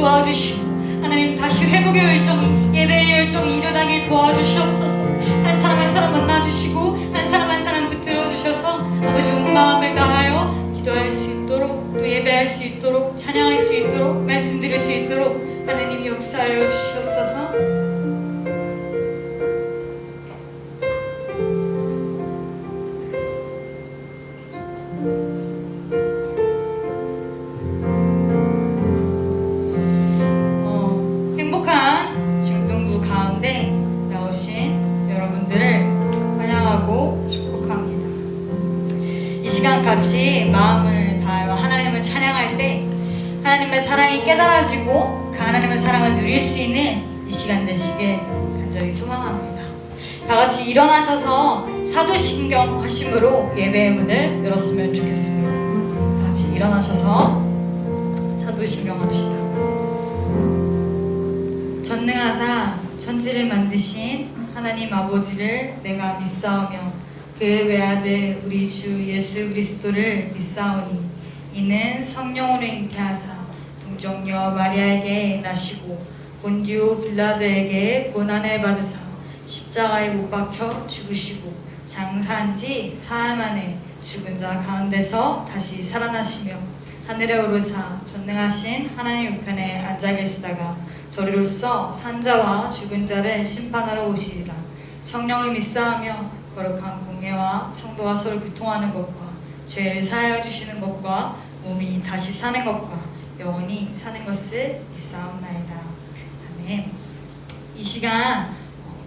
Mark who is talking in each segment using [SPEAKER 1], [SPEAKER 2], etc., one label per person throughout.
[SPEAKER 1] 도와주시고 하나님 다시 회복의 열정이, 예배의 열정이 일어나게 도와주시옵소서. 한 사람 한 사람 만나주시고 한 사람 한 사람 붙들어 주셔서 아버지 온 마음을 다하여 기도할 수 있도록, 또 예배할 수 있도록, 찬양할 수 있도록, 말씀 들을 수 있도록 하나님이 역사하여 주시옵소서. 행복한 중등부 가운데 나오신 여러분들을 환영하고 축복합니다. 이 시간 같이 마음을 다하여 하나님을 찬양할 때 하나님의 사랑이 깨달아지고 그 하나님의 사랑을 누릴 수 있는 이 시간 되시길 간절히 소망합니다. 다 같이 일어나셔서 사도신경 하심으로 예배의 문을 열었으면 좋겠습니다. 다 같이 일어나셔서 사도신경 합시다. 전능하사 천지를 만드신 하나님 아버지를 내가 믿사오며 그 외아들 우리 주 예수 그리스도를 믿사오니 이는 성령으로 잉태하사 동정녀 마리아에게 나시고 본디오 빌라도에게 고난을 받으사 십자가에 못 박혀 죽으시고 장사한 지 사흘 만에 죽은 자 가운데서 다시 살아나시며 하늘에 오르사 전능하신 하나님 우편에 앉아 계시다가 저리로서 산자와 죽은 자를 심판하러 오시리라. 성령을 믿사하며 거룩한 공예와 성도가 서로 교통하는 것과 죄를 사하여 주시는 것과 몸이 다시 사는 것과 영원히 사는 것을 믿사옵나이다. 아멘. 이 시간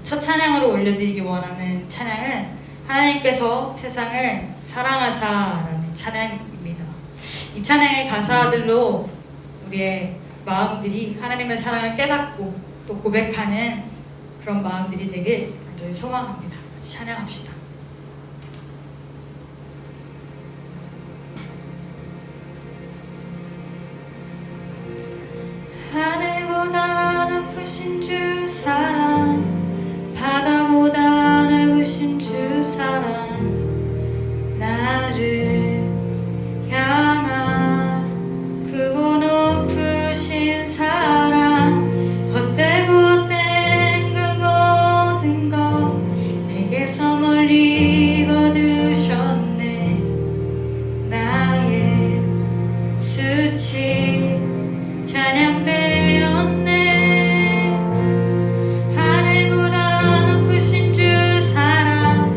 [SPEAKER 1] 첫 찬양으로 올려드리기 원하는 찬양은 하나님께서 세상을 사랑하사라는 찬양입니다. 이 찬양의 가사들로 우리의 마음들이 하나님의 사랑을 깨닫고 또 고백하는 그런 마음들이 되길 간절히 소망합니다. 같이 찬양합시다. 하늘보다 높으신 주 사랑, 바다보다 넓으신 주 사랑, 나를 향한 크고 높으신 사랑, 헛되고 헛된 그 모든 것 내게서 멀리 거두셨네. 나의 수치 찬양되었네. 하늘보다 높으신 주 사랑,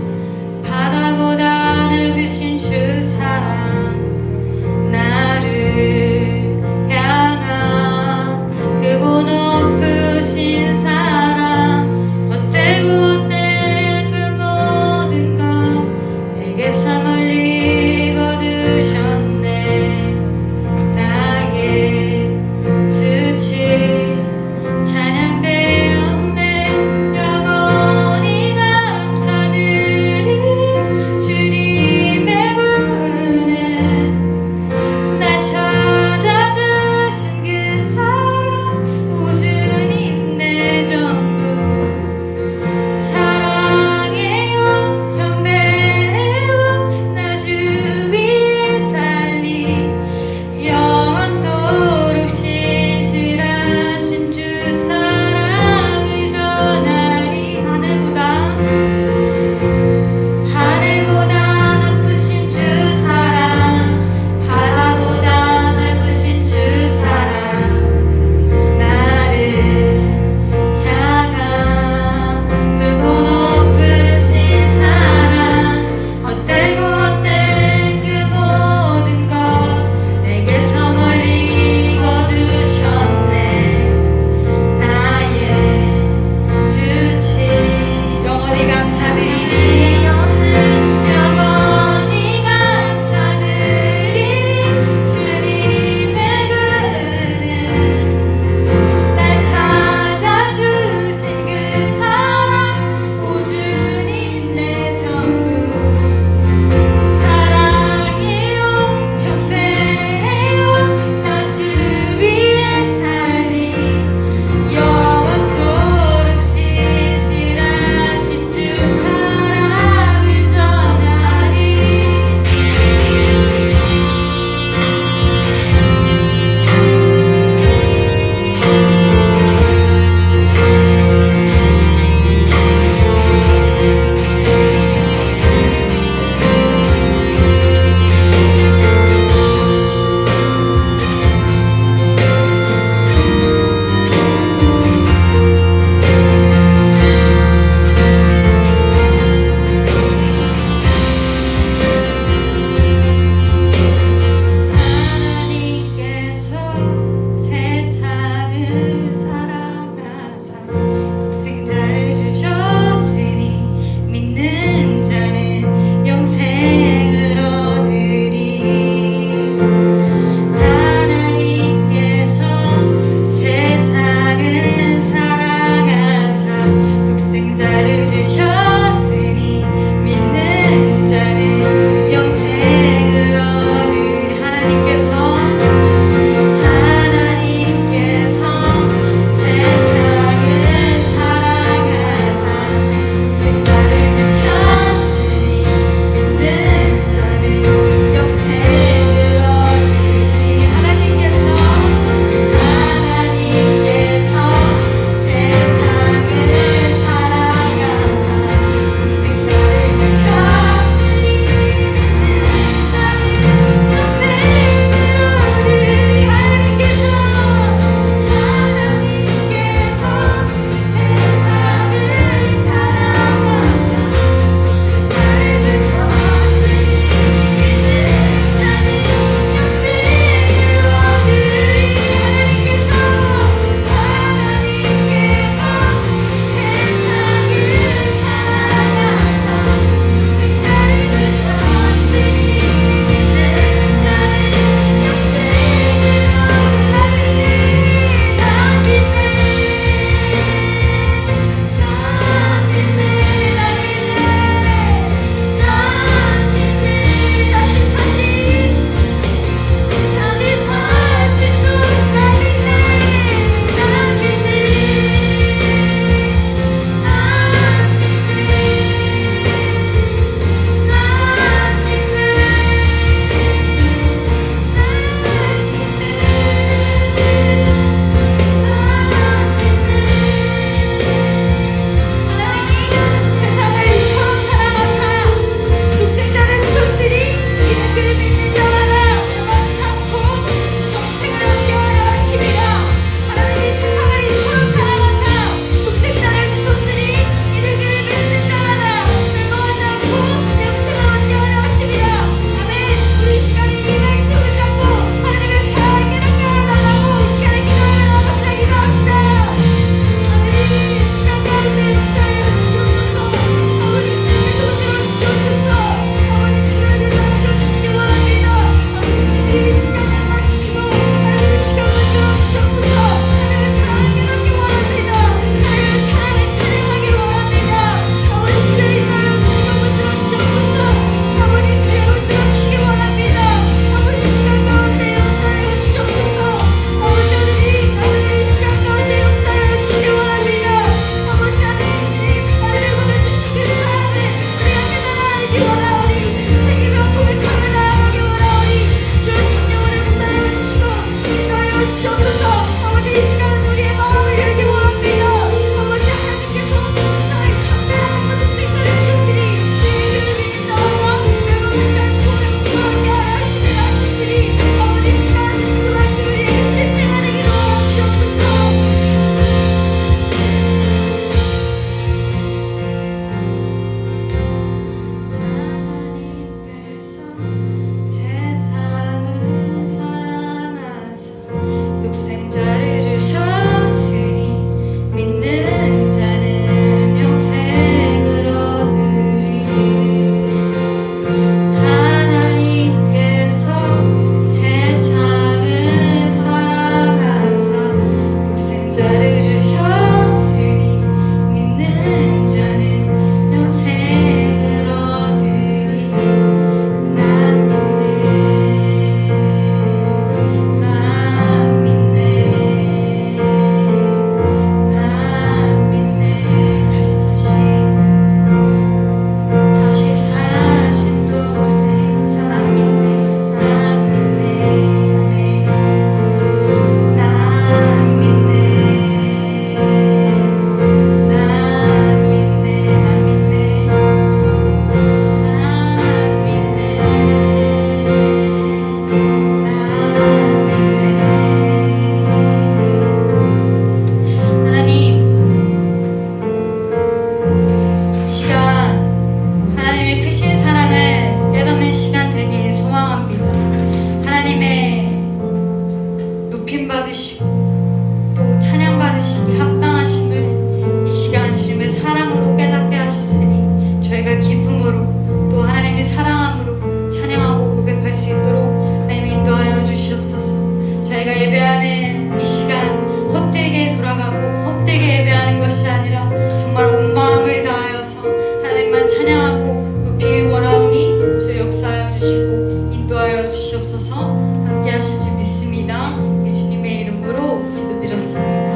[SPEAKER 1] 예배하는 이 시간 헛되게 돌아가고 헛되게 예배하는 것이 아니라 정말 온 마음을 다하여서 하나님만 찬양하고 높이 원하오니 주 역사하여 주시고 인도하여 주시옵소서. 함께 하실 줄 믿습니다. 예수님의 이름으로 기도드렸습니다.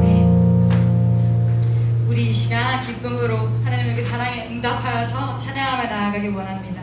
[SPEAKER 1] 네. 우리 이 시간 기쁨으로 하나님에게 사랑에 응답하여서 찬양하며 나아가기 원합니다.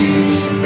[SPEAKER 2] 주님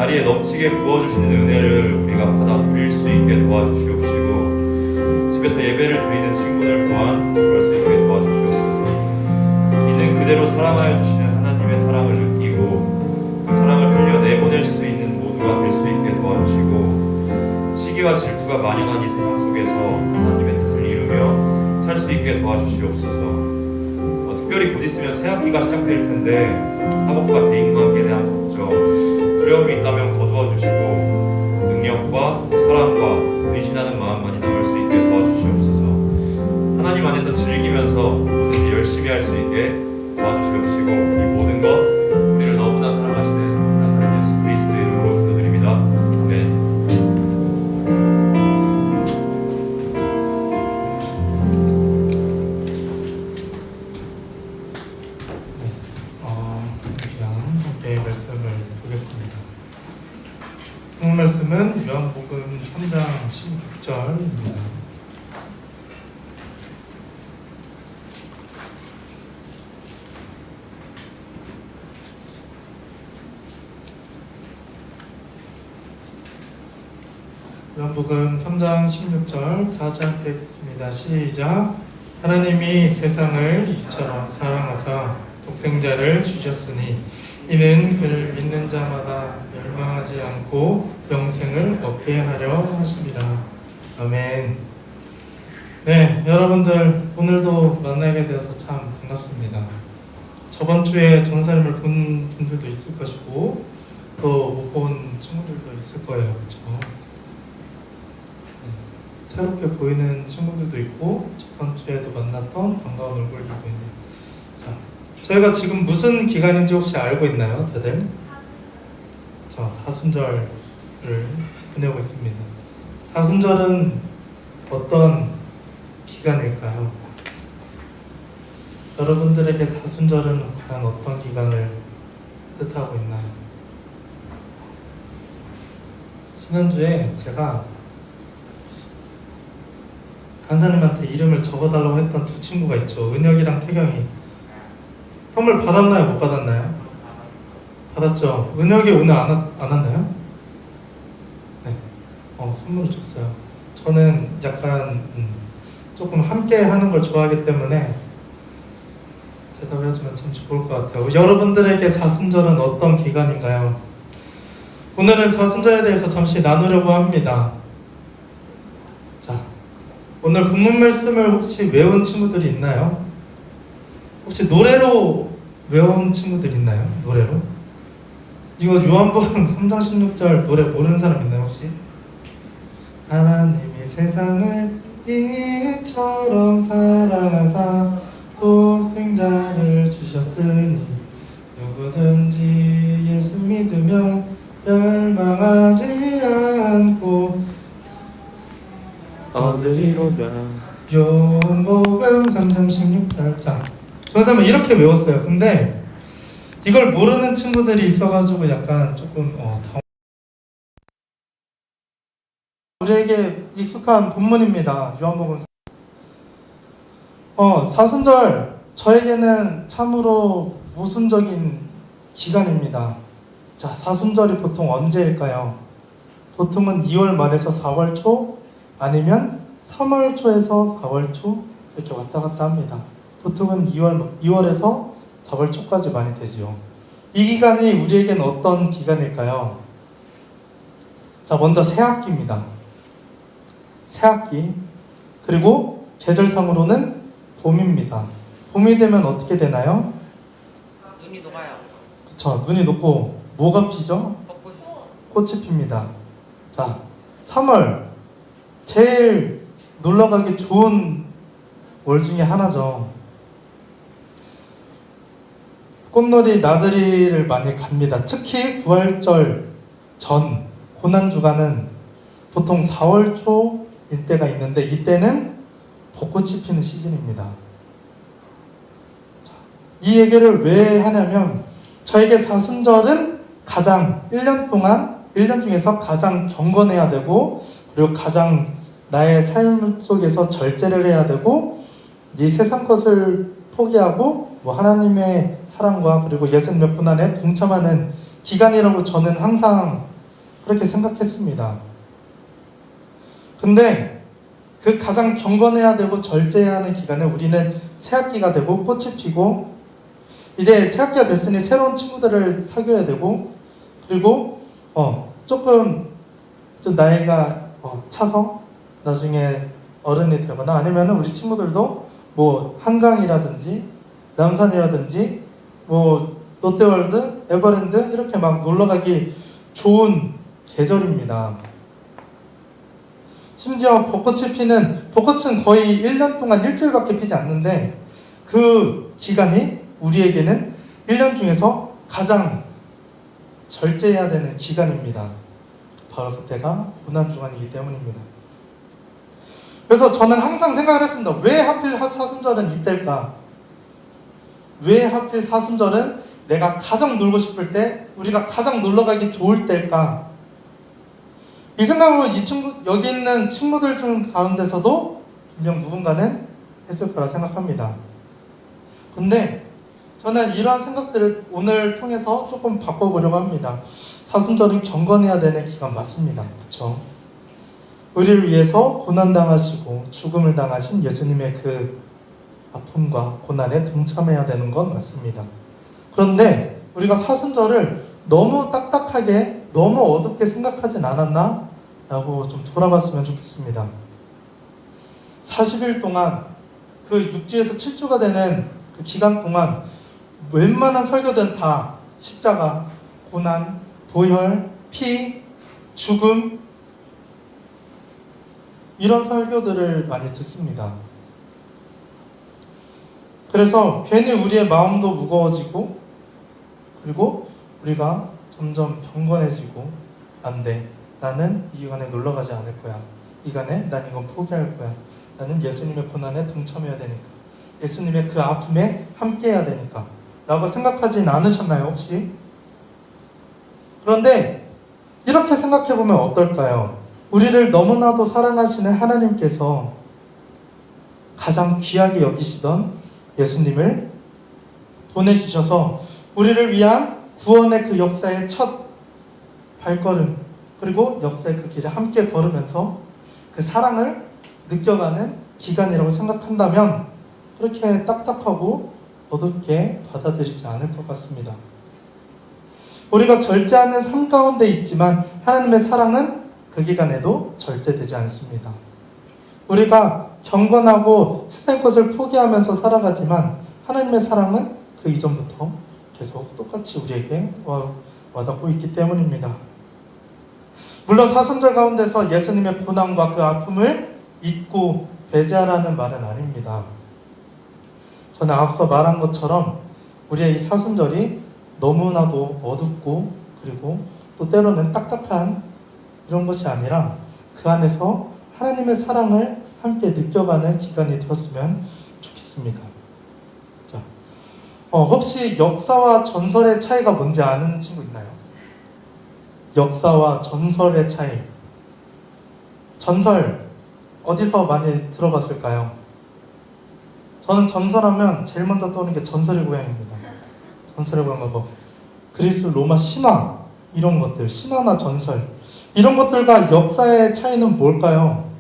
[SPEAKER 2] 자리에 넘치게 부어주시는 은혜를 우리가 받아 누릴 수 있게 도와주시옵시고, 집에서 예배를 드리는 친구들 또한 그럴 수 있게 도와주시옵소서. 이는 그대로 사랑하여 주시는 하나님의 사랑을 느끼고 그 사랑을 흘려내보낼 수 있는 모두가 될 수 있게 도와주시고, 시기와 질투가 만연한 이 세상 속에서 하나님의 뜻을 이루며 살 수 있게 도와주시옵소서. 특별히 곧 있으면 새학기가 시작될 텐데 학업과 대인관계에 대한 걱정, 두려움이 있다면 거두어 주시고 능력과 사랑과 근신하는 마음만이 남을 수 있게 도와주시옵소서. 하나님 안에서 즐기면서 뭐든지 열심히 할 수 있게 도와주시옵시고, 이 모든 것 우리를 너무나 사랑하시는 나사렛 예수 그리스도의 이름으로 기도드립니다. 아멘.
[SPEAKER 3] 말씀을 보겠습니다. 오늘 말씀은 요한복음 3장 16절입니다. 요한복음 3장 16절 다 같이 함께 읽겠습니다. 시작. 하나님이 세상을 이처럼 사랑하사 독생자를 주셨으니 이는 그를 믿는 자마다 멸망하지 않고 영생을 얻게 하려 하심이라. 아멘. 네, 여러분들 오늘도 만나게 되어서 참 반갑습니다. 저번 주에 전사님을 본 분들도 있을 것이고 또 못 본 친구들도 있을 거예요. 그렇죠? 새롭게 보이는 친구들도 있고 저번 주에도 만났던 반가운 얼굴들도 있네요. 자, 저희가 지금 무슨 기간인지 혹시 알고 있나요, 다들? 자, 사순절을 보내고 있습니다. 사순절은 어떤 기간일까요? 여러분들에게 사순절은 과연 어떤 기간을 뜻하고 있나요? 지난주에 제가 간사님한테 이름을 적어달라고 했던 두 친구가 있죠. 은혁이랑 태경이. 선물 받았나요? 못 받았나요? 받았죠. 은혁이 오늘 안 왔나요? 네. 선물을 줬어요. 저는 약간 조금 함께 하는 걸 좋아하기 때문에 대답을 해주면 참 좋을 것 같아요. 여러분들에게 사순절은 어떤 기간인가요? 오늘은 사순절에 대해서 잠시 나누려고 합니다. 자, 오늘 본문 말씀을 혹시 외운 친구들이 있나요? 혹시 노래로 외운 친구들 있나요? 노래로? 이거 요한복음 3장 16절 노래 모르는 사람 있나요 혹시? 하나님이 세상을 이처럼 사랑하사 독생자를 주셨으니 누구든지 예수 믿으면 멸망하지 않고
[SPEAKER 4] 얻으리로다.
[SPEAKER 3] 요한복음 3장 16절. 자, 저는 이렇게 외웠어요. 근데 이걸 모르는 친구들이 있어가지고 약간 조금 우리에게 익숙한 본문입니다. 요한복음. 사순절 저에게는 참으로 모순적인 기간입니다. 자, 사순절이 보통 언제일까요? 보통은 2월 말에서 4월 초 아니면 3월 초에서 4월 초 이렇게 왔다 갔다 합니다. 보통은 2월에서 4월 초까지 많이 되지요. 이 기간이 우리에게는 어떤 기간일까요? 자, 먼저 새학기입니다. 새학기. 그리고 계절상으로는 봄입니다. 봄이 되면 어떻게 되나요?
[SPEAKER 4] 눈이 녹아요.
[SPEAKER 3] 그쵸, 눈이 녹고 뭐가 피죠? 꽃이 핍니다. 자, 3월 제일 놀러가기 좋은 월 중에 하나죠. 꽃놀이, 나들이를 많이 갑니다. 특히 부활절 전 고난주간은 보통 4월 초일 때가 있는데 이때는 벚꽃이 피는 시즌입니다. 자, 이 얘기를 왜 하냐면 저에게 사순절은 가장 1년 중에서 가장 경건해야 되고 그리고 가장 나의 삶 속에서 절제를 해야 되고 이 세상 것을 포기하고 하나님의 사랑과 그리고 예수 몇 분 안에 동참하는 기간이라고 저는 항상 그렇게 생각했습니다. 근데 그 가장 경건해야 되고 절제해야 하는 기간에 우리는 새학기가 되고 꽃이 피고 이제 새학기가 됐으니 새로운 친구들을 사귀어야 되고 그리고 조금 좀 나이가 차서 나중에 어른이 되거나 아니면 우리 친구들도 한강이라든지 남산이라든지 롯데월드, 에버랜드 이렇게 막 놀러가기 좋은 계절입니다. 심지어 벚꽃은 거의 1년 동안 일주일밖에 피지 않는데 그 기간이 우리에게는 1년 중에서 가장 절제해야 되는 기간입니다. 바로 그때가 고난주간이기 때문입니다. 그래서 저는 항상 생각을 했습니다. 왜 하필 사순절은 이때일까? 왜 하필 사순절은 내가 가장 놀고 싶을 때, 우리가 가장 놀러가기 좋을 때일까? 이 생각으로 여기 있는 친구들 중 가운데서도 분명 누군가는 했을 거라 생각합니다. 근데 저는 이러한 생각들을 오늘 통해서 조금 바꿔보려고 합니다. 사순절은 경건해야 되는 기간 맞습니다. 그렇죠? 우리를 위해서 고난당하시고 죽음을 당하신 예수님의 그 아픔과 고난에 동참해야 되는 건 맞습니다. 그런데 우리가 사순절을 너무 딱딱하게 너무 어둡게 생각하진 않았나? 라고 좀 돌아봤으면 좋겠습니다. 40일 동안 그 6주에서 7주가 되는 그 기간 동안 웬만한 설교든 다 십자가, 고난, 도혈, 피, 죽음 이런 설교들을 많이 듣습니다. 그래서 괜히 우리의 마음도 무거워지고 그리고 우리가 점점 경건해지고 안 돼. 나는 이 기간에 놀러가지 않을 거야. 이간에 난 이건 포기할 거야. 나는 예수님의 고난에 동참해야 되니까. 예수님의 그 아픔에 함께해야 되니까. 라고 생각하진 않으셨나요, 혹시? 그런데 이렇게 생각해보면 어떨까요? 우리를 너무나도 사랑하시는 하나님께서 가장 귀하게 여기시던 예수님을 보내주셔서 우리를 위한 구원의 그 역사의 첫 발걸음, 그리고 역사의 그 길을 함께 걸으면서 그 사랑을 느껴가는 기간이라고 생각한다면 그렇게 딱딱하고 어둡게 받아들이지 않을 것 같습니다. 우리가 절제하는 삶 가운데 있지만 하나님의 사랑은 그 기간에도 절제되지 않습니다. 우리가 경건하고 세상 것을 포기하면서 살아가지만 하나님의 사랑은 그 이전부터 계속 똑같이 우리에게 와닿고 있기 때문입니다. 물론 사순절 가운데서 예수님의 고난과 그 아픔을 잊고 배제하라는 말은 아닙니다. 저는 앞서 말한 것처럼 우리의 이 사순절이 너무나도 어둡고 그리고 또 때로는 딱딱한 이런 것이 아니라 그 안에서 하나님의 사랑을 함께 느껴가는 기간이 되었으면 좋겠습니다. 자, 혹시 역사와 전설의 차이가 뭔지 아는 친구 있나요? 역사와 전설의 차이. 전설 어디서 많이 들어봤을까요? 저는 전설하면 제일 먼저 떠오르는 게 전설의 고향입니다. 전설의 고향과 뭐 그리스 로마 신화 이런 것들, 신화나 전설 이런 것들과 역사의 차이는 뭘까요?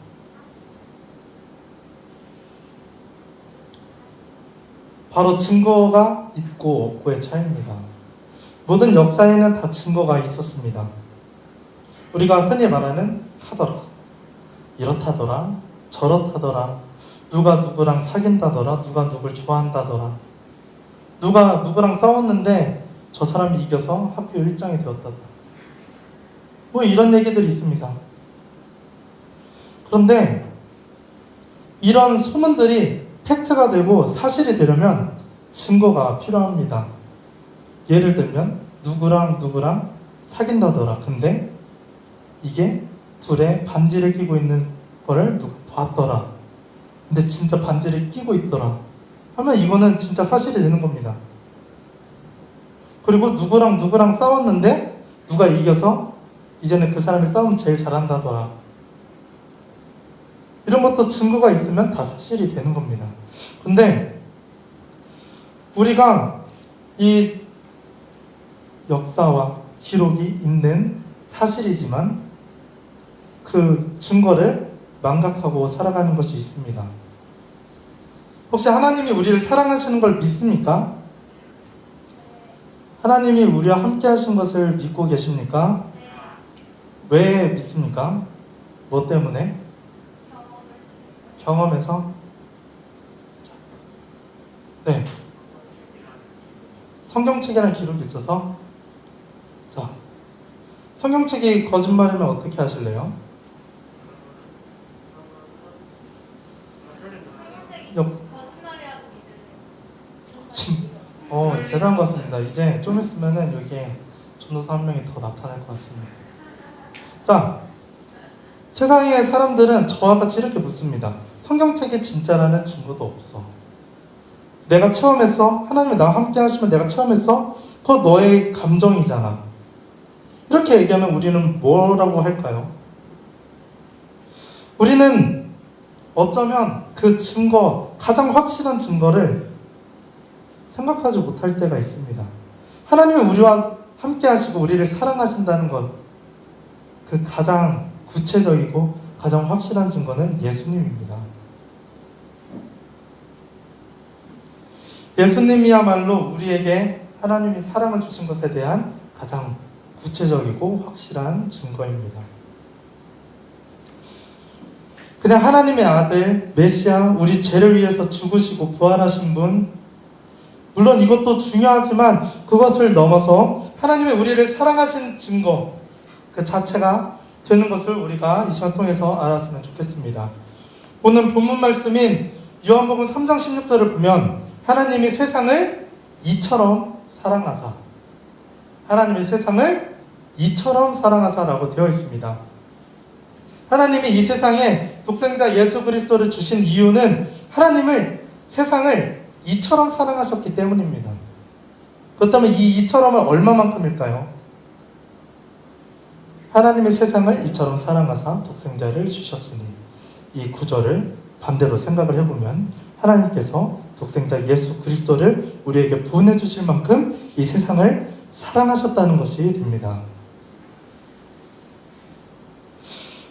[SPEAKER 3] 바로 증거가 있고 없고의 차이입니다. 모든 역사에는 다 증거가 있었습니다. 우리가 흔히 말하는 하더라, 이렇다더라, 저렇다더라, 누가 누구랑 사귄다더라, 누가 누굴 좋아한다더라, 누가 누구랑 싸웠는데 저 사람이 이겨서 학교 일장이 되었다더라, 뭐 이런 얘기들이 있습니다. 그런데 이런 소문들이 팩트가 되고 사실이 되려면 증거가 필요합니다. 예를 들면 누구랑 누구랑 사귄다더라. 근데 이게 둘에 반지를 끼고 있는 거를 누가 봤더라. 근데 진짜 반지를 끼고 있더라. 하면 이거는 진짜 사실이 되는 겁니다. 그리고 누구랑 누구랑 싸웠는데 누가 이겨서 이제는 그 사람이 싸움 제일 잘한다더라. 이런 것도 증거가 있으면 다 사실이 되는 겁니다. 근데 우리가 이 역사와 기록이 있는 사실이지만 그 증거를 망각하고 살아가는 것이 있습니다. 혹시 하나님이 우리를 사랑하시는 걸 믿습니까? 하나님이 우리와 함께 하신 것을 믿고 계십니까? 왜 믿습니까? 뭐 때문에? 경험에서? 네. 성경책이라는 기록이 있어서. 자, 성경책이 거짓말이면 어떻게 하실래요? 대단한 것 같습니다. 이제 좀 있으면은 여기에 전도사 한 명이 더 나타날 것 같습니다. 자, 세상의 사람들은 저와 같이 이렇게 묻습니다. 성경책이 진짜라는 증거도 없어. 내가 체험했어? 하나님이 나와 함께 하시면 내가 체험했어? 그거 너의 감정이잖아. 이렇게 얘기하면 우리는 뭐라고 할까요? 우리는 어쩌면 그 증거, 가장 확실한 증거를 생각하지 못할 때가 있습니다. 하나님이 우리와 함께 하시고 우리를 사랑하신다는 것, 그 가장 구체적이고 가장 확실한 증거는 예수님입니다. 예수님이야말로 우리에게 하나님이 사랑을 주신 것에 대한 가장 구체적이고 확실한 증거입니다. 그냥 하나님의 아들 메시아, 우리 죄를 위해서 죽으시고 부활하신 분, 물론 이것도 중요하지만 그것을 넘어서 하나님의 우리를 사랑하신 증거 그 자체가 되는 것을 우리가 이 시간 통해서 알았으면 좋겠습니다. 오늘 본문 말씀인 요한복음 3장 16절을 보면 하나님이 세상을 이처럼 사랑하사, 하나님이 세상을 이처럼 사랑하사라고 되어 있습니다. 하나님이 이 세상에 독생자 예수 그리스도를 주신 이유는 하나님을 세상을 이처럼 사랑하셨기 때문입니다. 그렇다면 이 이처럼은 얼마만큼일까요? 하나님의 세상을 이처럼 사랑하사 독생자를 주셨으니, 이 구절을 반대로 생각을 해보면 하나님께서 독생자 예수 그리스도를 우리에게 보내주실 만큼 이 세상을 사랑하셨다는 것이 됩니다.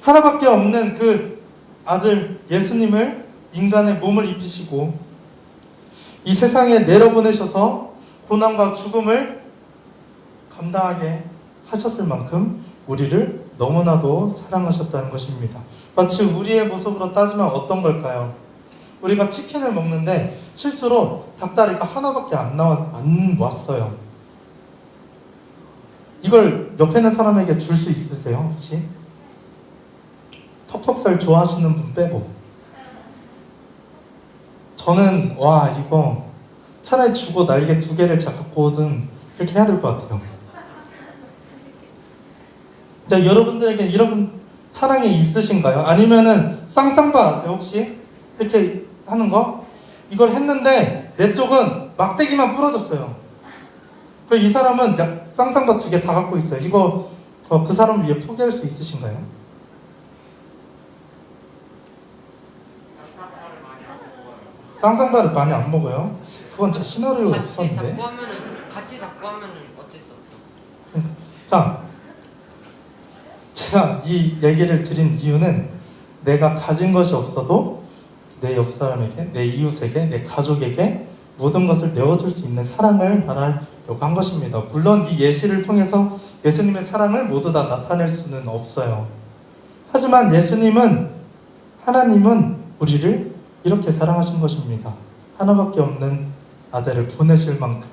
[SPEAKER 3] 하나밖에 없는 그 아들 예수님을 인간의 몸을 입히시고 이 세상에 내려보내셔서 고난과 죽음을 감당하게 하셨을 만큼 우리를 너무나도 사랑하셨다는 것입니다. 마치 우리의 모습으로 따지면 어떤 걸까요? 우리가 치킨을 먹는데 실수로 닭다리가 하나밖에 안 왔어요. 이걸 옆에 있는 사람에게 줄 수 있으세요, 혹시? 턱턱살 좋아하시는 분 빼고. 저는 이거 차라리 주고 날개 2개를 제가 갖고 오든 그렇게 해야 될 것 같아요. 자, 여러분들에게 이런 사랑이 있으신가요? 아니면은 쌍쌍바 아세요, 혹시? 이렇게 하는 거? 이걸 했는데 내 쪽은 막대기만 부러졌어요. 이 사람은 쌍쌍바 2개 다 갖고 있어요. 이거 그 사람을 위해 포기할 수 있으신가요? 쌍쌍바를 많이 안 먹어요? 그건 제 시나리오에 없었는데.
[SPEAKER 4] 같이 잡고 하면은 어쩔 수 없죠.
[SPEAKER 3] 자, 제가 이 얘기를 드린 이유는 내가 가진 것이 없어도 내 옆 사람에게, 내 이웃에게, 내 가족에게 모든 것을 내어줄 수 있는 사랑을 말하려고 한 것입니다. 물론 이 예시를 통해서 예수님의 사랑을 모두 다 나타낼 수는 없어요. 하지만 하나님은 우리를 이렇게 사랑하신 것입니다. 하나밖에 없는 아들을 보내실 만큼,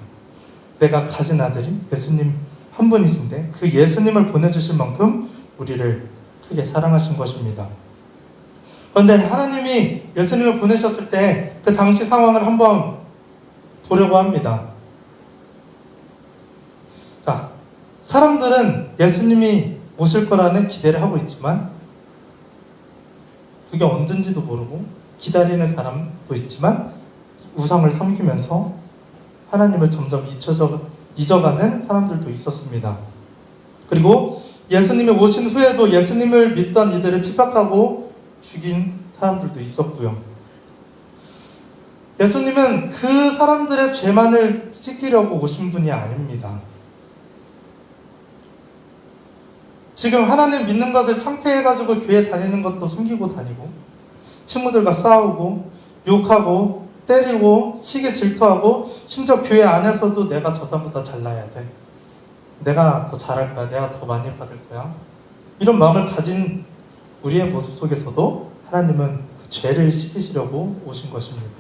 [SPEAKER 3] 내가 가진 아들이 예수님 한 분이신데 그 예수님을 보내주실 만큼 우리를 크게 사랑하신 것입니다. 그런데 하나님이 예수님을 보내셨을 때 그 당시 상황을 한번 보려고 합니다. 자, 사람들은 예수님이 오실 거라는 기대를 하고 있지만 그게 언젠지도 모르고 기다리는 사람도 있지만 우상을 섬기면서 하나님을 점점 잊어가는 사람들도 있었습니다. 그리고 예수님이 오신 후에도 예수님을 믿던 이들을 핍박하고 죽인 사람들도 있었고요. 예수님은 그 사람들의 죄만을 씻기려고 오신 분이 아닙니다. 지금 하나님 믿는 것을 창피해가지고 교회 다니는 것도 숨기고 다니고 친구들과 싸우고 욕하고 때리고 시기 질투하고 심지어 교회 안에서도 내가 저 사람보다 잘나야 돼, 내가 더 잘할 거야, 내가 더 많이 받을 거야, 이런 마음을 가진 우리의 모습 속에서도 하나님은 그 죄를 씻기시려고 오신 것입니다.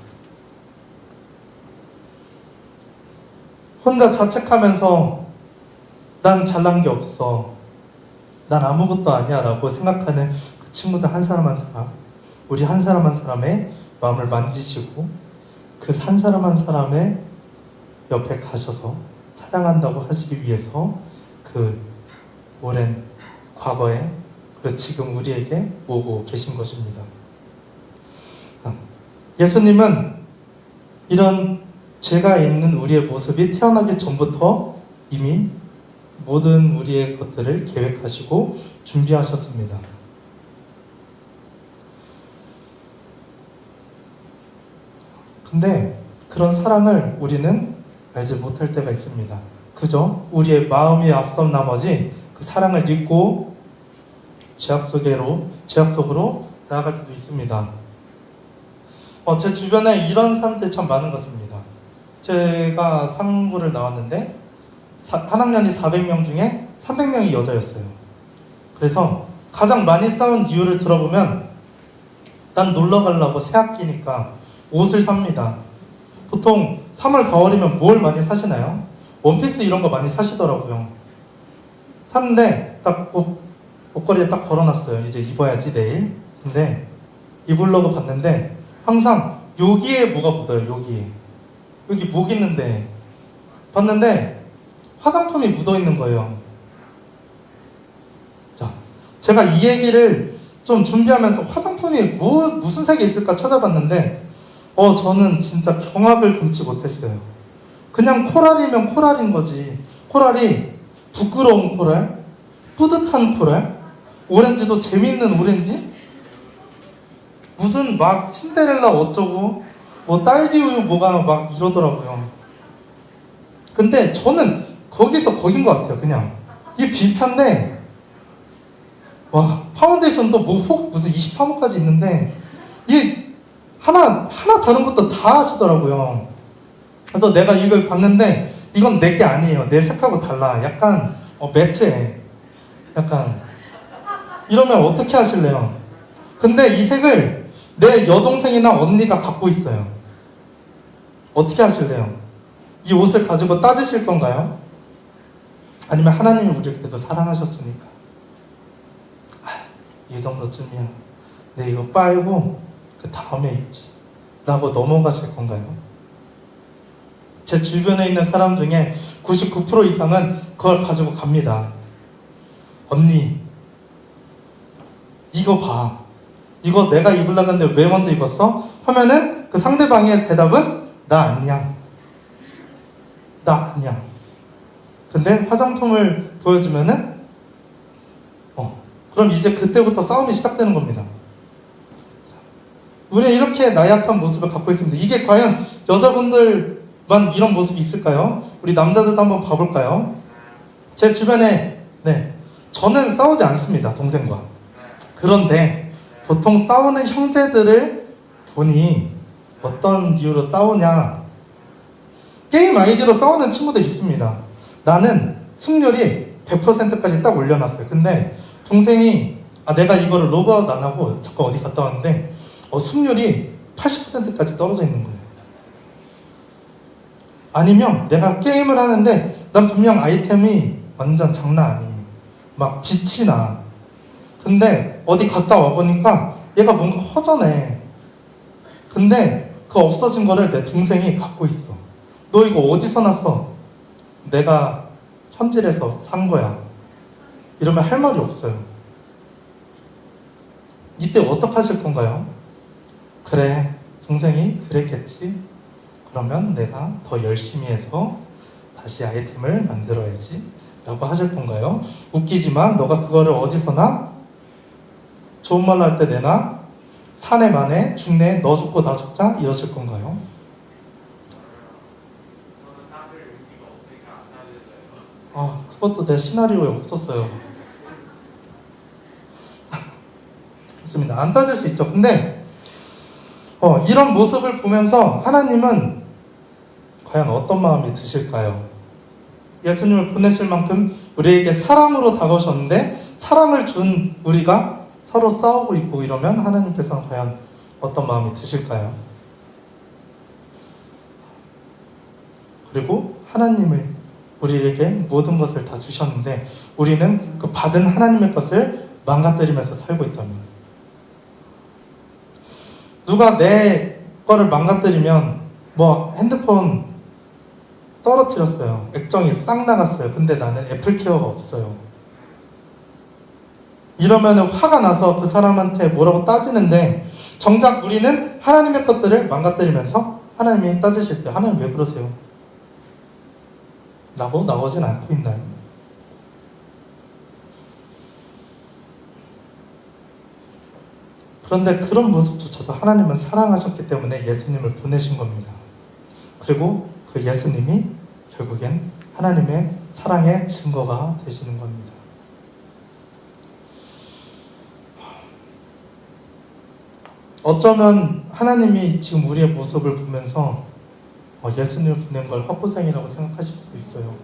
[SPEAKER 3] 혼자 자책하면서 난 잘난 게 없어, 난 아무것도 아니야 라고 생각하는 그 친구들 한 사람 한 사람, 우리 한 사람 한 사람의 마음을 만지시고 그 한 사람 한 사람의 옆에 가셔서 사랑한다고 하시기 위해서 그 오랜 과거에 그리고 지금 우리에게 오고 계신 것입니다. 예수님은 이런 죄가 있는 우리의 모습이 태어나기 전부터 이미 모든 우리의 것들을 계획하시고 준비하셨습니다. 근데 그런 사랑을 우리는 알지 못할 때가 있습니다. 그저 우리의 마음이 앞선 나머지 그 사랑을 잊고 죄악 속으로 나아갈 때도 있습니다. 제 주변에 이런 사람들이 참 많은 것 같습니다. 제가 상고를 나왔는데 한 학년이 400명 중에 300명이 여자였어요. 그래서 가장 많이 싸운 이유를 들어보면 난 놀러 가려고 새 학기니까 옷을 삽니다. 보통 3월, 4월이면 뭘 많이 사시나요? 원피스 이런 거 많이 사시더라고요. 샀는데 딱 옷걸이에 딱 걸어놨어요. 이제 입어야지 내일. 근데 입으려고 봤는데 항상 여기에 뭐가 묻어요. 여기 목 있는데 봤는데 화장품이 묻어있는 거예요. 자, 제가 이 얘기를 좀 준비하면서 화장품이 무슨 색이 있을까 찾아봤는데 저는 진짜 경악을 금치 못했어요. 그냥 코랄이면 코랄인 거지. 코랄이 부끄러운 코랄, 뿌듯한 코랄, 오렌지도 재밌는 오렌지? 무슨 막 신데렐라 어쩌고 뭐 딸기 우유 뭐가 막 이러더라고요. 근데 저는 거기서 거긴 것 같아요. 그냥 이게 비슷한데 와 파운데이션도 뭐 무슨 23호까지 있는데 이게 하나 다른 것도 다 하시더라고요. 그래서 내가 이걸 봤는데 이건 내 게 아니에요. 내 색하고 달라. 약간 매트해. 약간 이러면 어떻게 하실래요? 근데 이 색을 내 여동생이나 언니가 갖고 있어요. 어떻게 하실래요? 이 옷을 가지고 따지실 건가요? 아니면 하나님이 우리를 그래도 사랑하셨으니까 이 정도쯤이야. 내 이거 빨고 그 다음에 입지 라고 넘어가실 건가요? 제 주변에 있는 사람 중에 99% 이상은 그걸 가지고 갑니다. 언니 이거 봐. 이거 내가 입으려고 했는데 왜 먼저 입었어? 하면은 그 상대방의 대답은 나 아니야. 나 아니야. 근데 화장품을 보여주면은 그럼 이제 그때부터 싸움이 시작되는 겁니다. 우리는 이렇게 나약한 모습을 갖고 있습니다. 이게 과연 여자분들만 이런 모습이 있을까요? 우리 남자들도 한번 봐볼까요? 제 주변에 저는 싸우지 않습니다. 동생과. 그런데 보통 싸우는 형제들을 보니 어떤 이유로 싸우냐, 게임 아이디로 싸우는 친구들 있습니다. 나는 승률이 100%까지 딱 올려놨어요. 근데 동생이 내가 이거를 로그아웃 안 하고 잠깐 어디 갔다 왔는데 승률이 80%까지 떨어져 있는 거예요. 아니면 내가 게임을 하는데 난 분명 아이템이 완전 장난 아니에요. 막 빛이 나. 근데 어디 갔다 와보니까 얘가 뭔가 허전해. 근데 그 없어진 거를 내 동생이 갖고 있어. 너 이거 어디서 났어? 내가 현질에서 산 거야. 이러면 할 말이 없어요. 이때 어떡하실 건가요? 그래, 동생이 그랬겠지. 그러면 내가 더 열심히 해서 다시 아이템을 만들어야지 라고 하실 건가요? 웃기지만 너가 그거를 어디서나 좋은 말로 할 때 내나 사내 만에 죽네 너 죽고 나 죽자 이러실 건가요? 그것도 내 시나리오에 없었어요. 맞습니다. 안 따질 수 있죠. 근데 이런 모습을 보면서 하나님은 과연 어떤 마음이 드실까요? 예수님을 보내실 만큼 우리에게 사랑으로 다가오셨는데 사랑을 준 우리가 서로 싸우고 있고 이러면 하나님께서는 과연 어떤 마음이 드실까요? 그리고 하나님을 우리에게 모든 것을 다 주셨는데 우리는 그 받은 하나님의 것을 망가뜨리면서 살고 있다면, 누가 내 거를 망가뜨리면 뭐 핸드폰 떨어뜨렸어요. 액정이 싹 나갔어요. 근데 나는 애플케어가 없어요. 이러면 화가 나서 그 사람한테 뭐라고 따지는데 정작 우리는 하나님의 것들을 망가뜨리면서 하나님이 따지실 때 하나님 왜 그러세요? 라고 나오진 않고 있나요? 그런데 그런 모습조차도 하나님은 사랑하셨기 때문에 예수님을 보내신 겁니다. 그리고 그 예수님이 결국엔 하나님의 사랑의 증거가 되시는 겁니다. 어쩌면 하나님이 지금 우리의 모습을 보면서 예수님을 보낸 걸 헛고생이라고 생각하실 수도 있어요.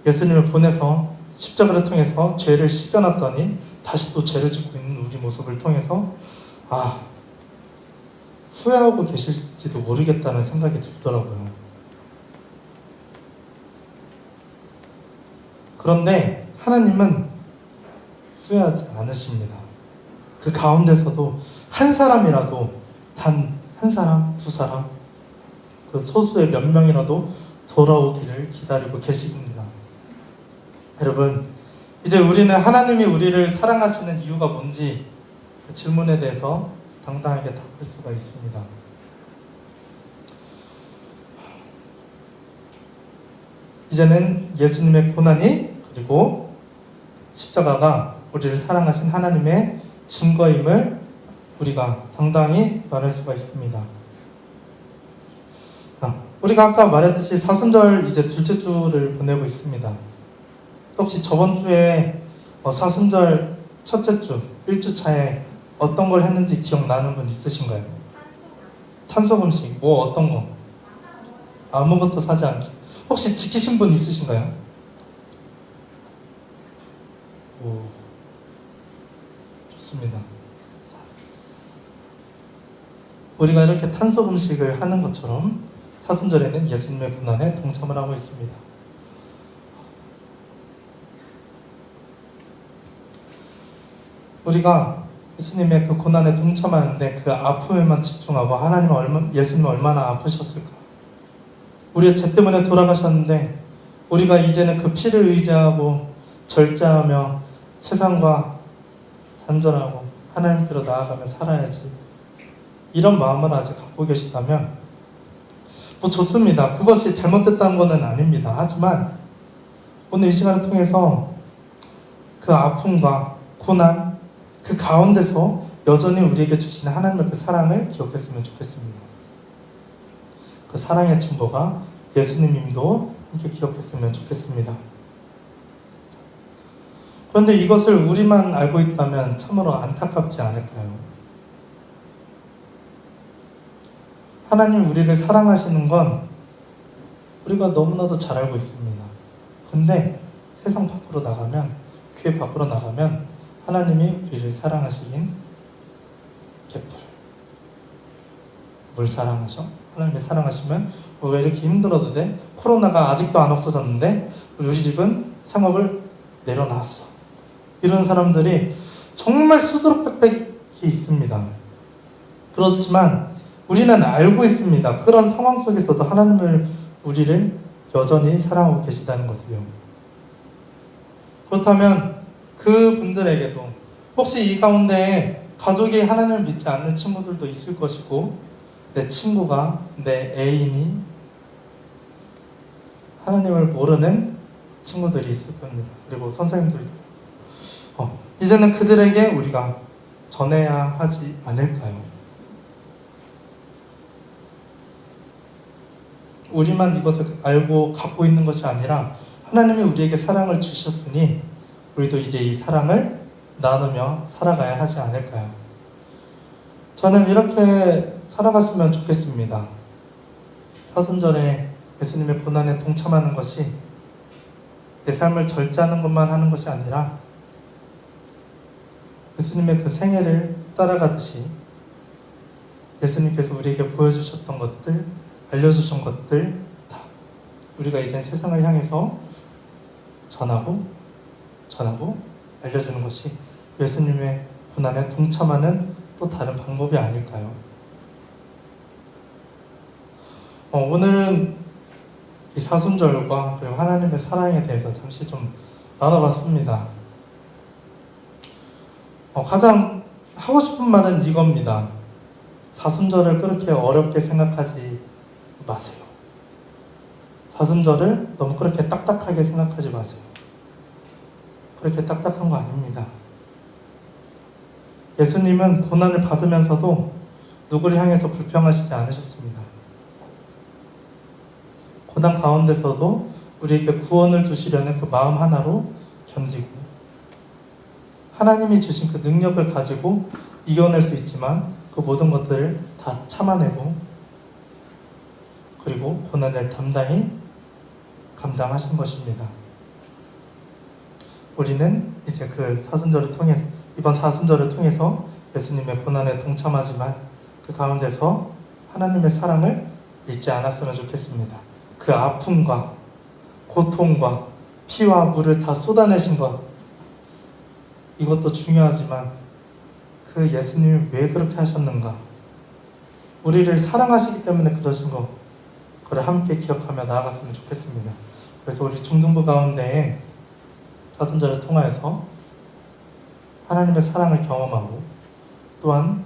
[SPEAKER 3] 예수님을 보내서 십자가를 통해서 죄를 씻겨놨더니 다시 또 죄를 짓고 있는 우리 모습을 통해서 후회하고 계실지도 모르겠다는 생각이 들더라고요. 그런데 하나님은 후회하지 않으십니다. 그 가운데서도 한 사람이라도, 단 한 사람, 두 사람, 그 소수의 몇 명이라도 돌아오기를 기다리고 계십니다. 여러분, 이제 우리는 하나님이 우리를 사랑하시는 이유가 뭔지 그 질문에 대해서 당당하게 답할 수가 있습니다. 이제는 예수님의 고난이 그리고 십자가가 우리를 사랑하신 하나님의 증거임을 우리가 당당히 말할 수가 있습니다. 우리가 아까 말했듯이 사순절 이제 둘째 주를 보내고 있습니다. 혹시 저번 주에 사순절 첫째 주, 1주차에 어떤 걸 했는지 기억나는 분 있으신가요? 탄속 음식, 뭐 어떤 거? 아무것도 사지 않기. 혹시 지키신 분 있으신가요? 오, 좋습니다. 자, 우리가 이렇게 탄속 음식을 하는 것처럼 사순절에는 예수님의 고난에 동참을 하고 있습니다. 우리가 예수님의 그 고난에 동참하는데 그 아픔에만 집중하고 예수님은 얼마나 아프셨을까? 우리의 죄 때문에 돌아가셨는데 우리가 이제는 그 피를 의지하고 절제하며 세상과 단절하고 하나님께로 나아가며 살아야지. 이런 마음을 아직 갖고 계시다면 뭐 좋습니다. 그것이 잘못됐다는 것은 아닙니다. 하지만 오늘 이 시간을 통해서 그 아픔과 고난 그 가운데서 여전히 우리에게 주시는 하나님의 그 사랑을 기억했으면 좋겠습니다. 그 사랑의 증거가 예수님임도 함께 기억했으면 좋겠습니다. 그런데 이것을 우리만 알고 있다면 참으로 안타깝지 않을까요? 하나님 우리를 사랑하시는 건 우리가 너무나도 잘 알고 있습니다. 근데 세상 밖으로 나가면, 교회 밖으로 나가면 하나님이 우리를 사랑하시긴 개뿔. 뭘 사랑하셔? 하나님이 사랑하시면 왜 이렇게 힘들어도 돼? 코로나가 아직도 안 없어졌는데 우리 집은 상업을 내려놨어. 이런 사람들이 정말 수두룩백백이 있습니다. 그렇지만 우리는 알고 있습니다. 그런 상황 속에서도 하나님을 우리를 여전히 사랑하고 계시다는 것을요. 그렇다면 그분들에게도 혹시 이 가운데 가족이 하나님을 믿지 않는 친구들도 있을 것이고 내 친구가 내 애인이 하나님을 모르는 친구들이 있을 겁니다. 그리고 선생님들도 이제는 그들에게 우리가 전해야 하지 않을까요? 우리만 이것을 알고 갖고 있는 것이 아니라 하나님이 우리에게 사랑을 주셨으니 우리도 이제 이 사랑을 나누며 살아가야 하지 않을까요? 저는 이렇게 살아갔으면 좋겠습니다. 사순절에 예수님의 고난에 동참하는 것이 내 삶을 절제하는 것만 하는 것이 아니라 예수님의 그 생애를 따라가듯이 예수님께서 우리에게 보여주셨던 것들, 알려주신 것들 다 우리가 이제 세상을 향해서 전하고 알려주는 것이 예수님의 고난에 동참하는 또 다른 방법이 아닐까요? 오늘은 이 사순절과 그리고 하나님의 사랑에 대해서 잠시 좀 나눠봤습니다. 가장 하고 싶은 말은 이겁니다. 사순절을 그렇게 어렵게 생각하지 마세요. 사순절을 너무 그렇게 딱딱하게 생각하지 마세요. 그렇게 딱딱한 거 아닙니다. 예수님은 고난을 받으면서도 누구를 향해서 불평하시지 않으셨습니다. 고난 가운데서도 우리에게 구원을 주시려는 그 마음 하나로 견디고 하나님이 주신 그 능력을 가지고 이겨낼 수 있지만 그 모든 것들을 다 참아내고 그리고 고난을 담당히 감당하신 것입니다. 우리는 이제 그 사순절을 통해 이번 사순절을 통해서 예수님의 고난에 동참하지만 그 가운데서 하나님의 사랑을 잊지 않았으면 좋겠습니다. 그 아픔과 고통과 피와 물을 다 쏟아내신 것 이것도 중요하지만 그 예수님이 왜 그렇게 하셨는가? 우리를 사랑하시기 때문에 그러신 것 그걸 함께 기억하며 나아갔으면 좋겠습니다. 그래서 우리 중등부 가운데 사순절을 통하여서 하나님의 사랑을 경험하고 또한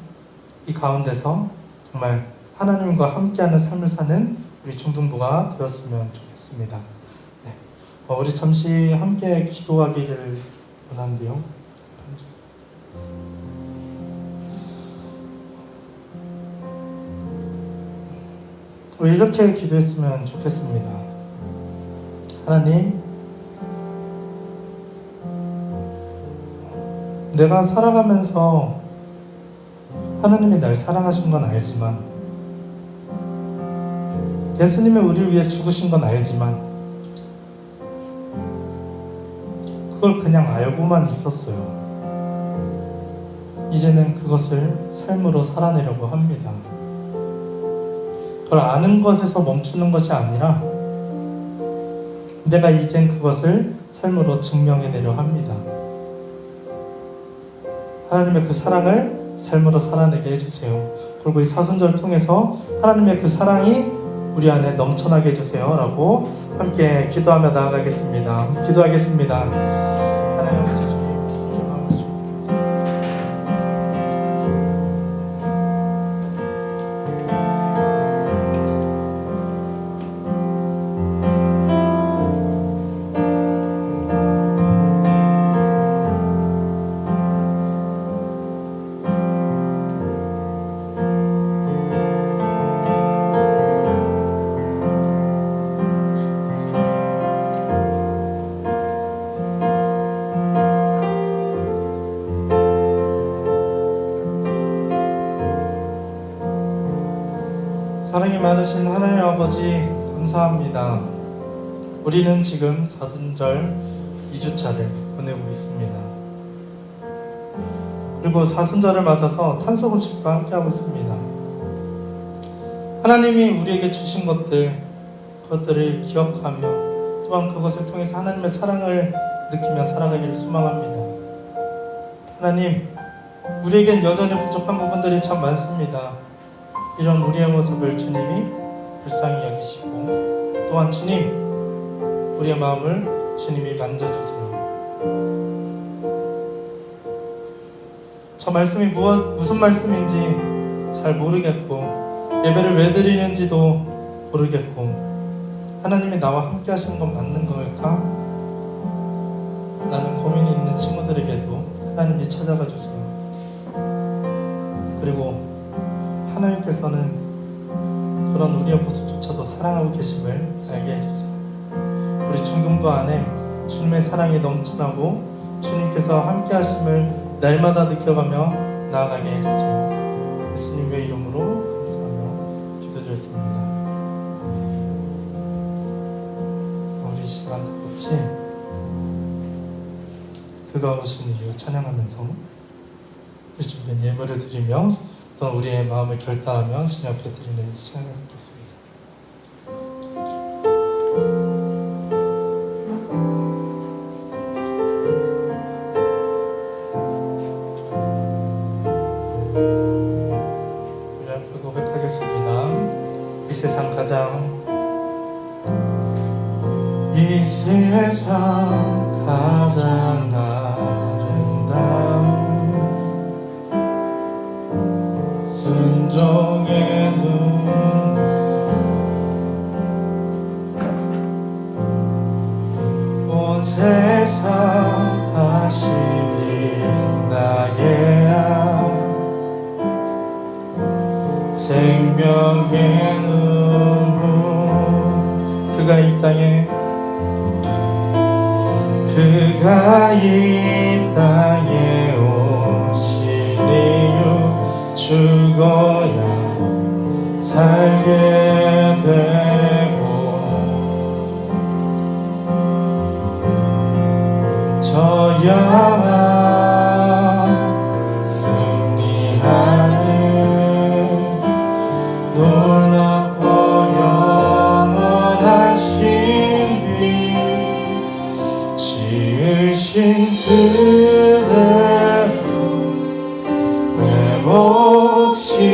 [SPEAKER 3] 이 가운데서 정말 하나님과 함께하는 삶을 사는 우리 중등부가 되었으면 좋겠습니다. 네. 우리 잠시 함께 기도하기를 원하는데요. 우리 이렇게 기도했으면 좋겠습니다. 하나님, 내가 살아가면서 하나님이 날 사랑하신 건 알지만, 예수님이 우리를 위해 죽으신 건 알지만, 그걸 그냥 알고만 있었어요. 이제는 그것을 삶으로 살아내려고 합니다. 그걸 아는 것에서 멈추는 것이 아니라 내가 이젠 그것을 삶으로 증명해내려 합니다. 하나님의 그 사랑을 삶으로 살아내게 해주세요. 그리고 이 사순절을 통해서 하나님의 그 사랑이 우리 안에 넘쳐나게 해주세요 라고 함께 기도하며 나아가겠습니다. 기도하겠습니다. 하나님 아버지 주님, 기도하며 사랑이 많으신 하나님 아버지 감사합니다. 우리는 지금 사순절 2주차를 보내고 있습니다. 그리고 사순절을 맞아서 탄소금식도 함께하고 있습니다. 하나님이 우리에게 주신 그것들을 기억하며 또한 그것을 통해서 하나님의 사랑을 느끼며 살아가기를 소망합니다. 하나님, 우리에겐 여전히 부족한 부분들이 참 많습니다. 이런 우리의 모습을 주님이 불쌍히 여기시고 또한 주님, 우리의 마음을 주님이 만져주세요. 저 말씀이 무슨 말씀인지 잘 모르겠고 예배를 왜 드리는지도 모르겠고 하나님이 나와 함께 하시는 건 맞는 걸까? 라는 고민이 있는 친구들에게도 하나님이 찾아가 주세요. 그리고 하나님께서는 그런 우리의 모습조차도 사랑하고 계심을 알게 해주세요. 우리 중등부 안에 주님의 사랑이 넘쳐나고 주님께서 함께 하심을 날마다 느껴가며 나아가게 해주세요. 예수님의 이름으로 감사하며 기도드렸습니다. 우리 시간 같이 그가 오신 이유 찬양하면서 우리 주님의 예물을 드리며 또 우리의 마음을 결단하며 주님 앞에 드리는 시간을 갖겠습니다. 우리 앞에 고백하겠습니다. 이 세상 가장 아름다운 순종의 눈물 온 세상 다시 빛나게 한 생명의 눈물 그가 이 땅에 오신 이유 죽어야 살게 되고 저야만 승리하는 놀랍고 영원한 신비 지으신 그대로 회복시킨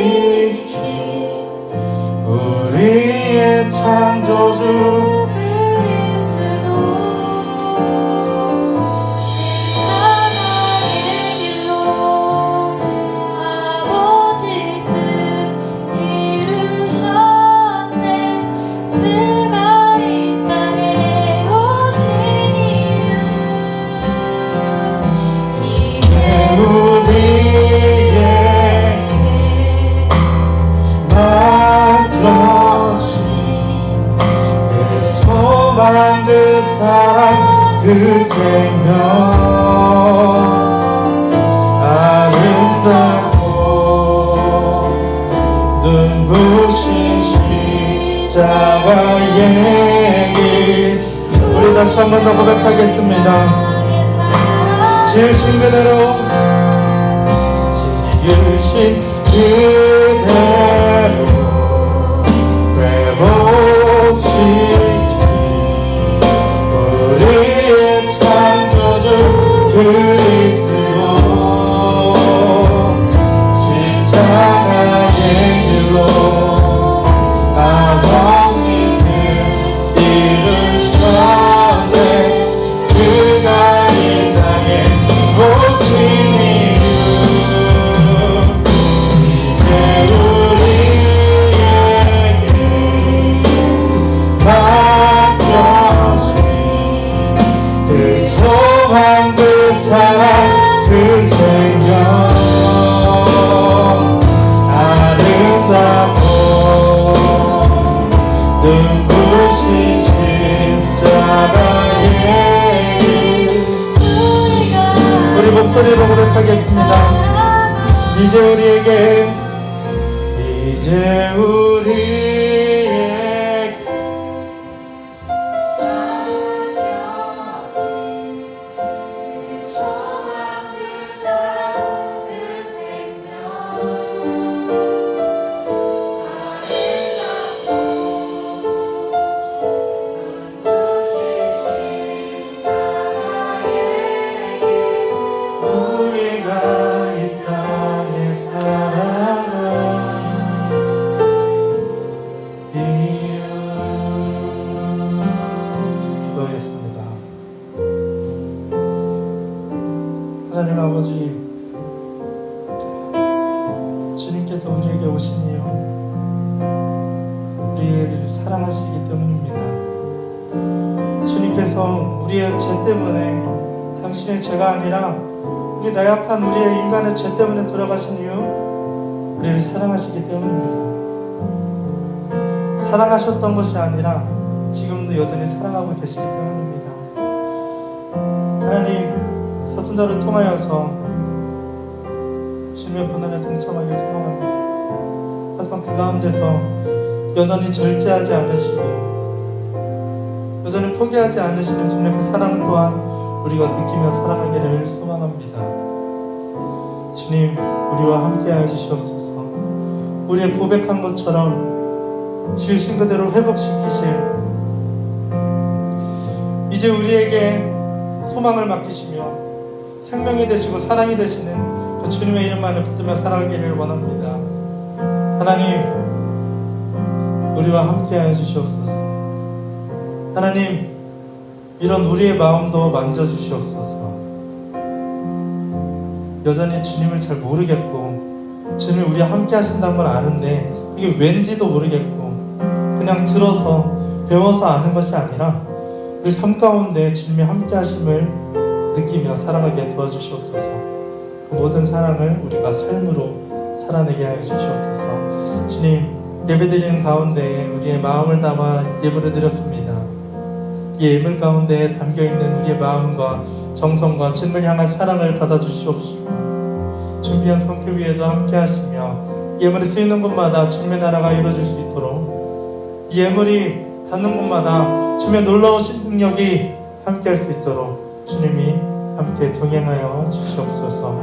[SPEAKER 3] 우리의 창조주 그리스도 사랑 그 생명 아름답고 눈부신 십자가의 길. 우리 다시 한 번 더 고백하겠습니다. 지으신 그대로 지으신 그대로 회복시키 우리의 창조주 그리스도 십자가의 길로 아버지는 이루셨네. 그가 이 땅에 오신 이유 이제 우리에게 맡겨진 그 소망 그 사랑 그 생명 아름답고 눈부신 십자가의 길. 우리 목소리로 고백하겠습니다. 이제 우리에게 우리가 이 땅에 살아가는 이유. 기도하겠습니다. 하나님 아버지, 주님께서 우리에게 오신 이유 우리를 사랑하시기 때문입니다. 주님께서 우리의 죄 때문에, 당신의 죄가 아니라 우리 나약한 우리의 인간의 죄 때문에 돌아가신 이유 우리를 사랑하시기 때문입니다. 사랑하셨던 것이 아니라 지금도 여전히 사랑하고 계시기 때문입니다. 하나님, 사순절을 통하여서 주님의 고난에 동참하기 소망합니다. 하지만 그 가운데서 여전히 절제하지 않으시고 여전히 포기하지 않으시는 주님의 그 사랑 또한 우리가 느끼며 살아가기를 소망합니다. 주님, 우리와 함께하여 주시옵소서. 우리의 고백한 것처럼 지으신 그대로 회복시키실, 이제 우리에게 소망을 맡기시며 생명이 되시고 사랑이 되시는 그 주님의 이름만을 붙들며 살아가기를 원합니다. 하나님, 우리와 함께하여 주시옵소서. 하나님, 이런 우리의 마음도 만져주시옵소서. 여전히 주님을 잘 모르겠고 주님이 우리와 함께 하신다는 걸 아는데 그게 왠지도 모르겠고 그냥 들어서 배워서 아는 것이 아니라 우리 삶 가운데 주님이 함께 하심을 느끼며 살아가게 도와주시옵소서. 그 모든 사랑을 우리가 삶으로 살아내게 하여 주시옵소서. 주님, 예배드리는 가운데 우리의 마음을 담아 예배를 드렸습니다. 이 예물 가운데 담겨있는 우리의 마음과 정성과 주님을 향한 사랑을 받아주시옵시고 준비한 성교 위에도 함께 하시며 예물이 쓰이는 곳마다 주님의 나라가 이루어질 수 있도록, 이 예물이 닿는 곳마다 주님의 놀라우신 능력이 함께 할 수 있도록 주님이 함께 동행하여 주시옵소서.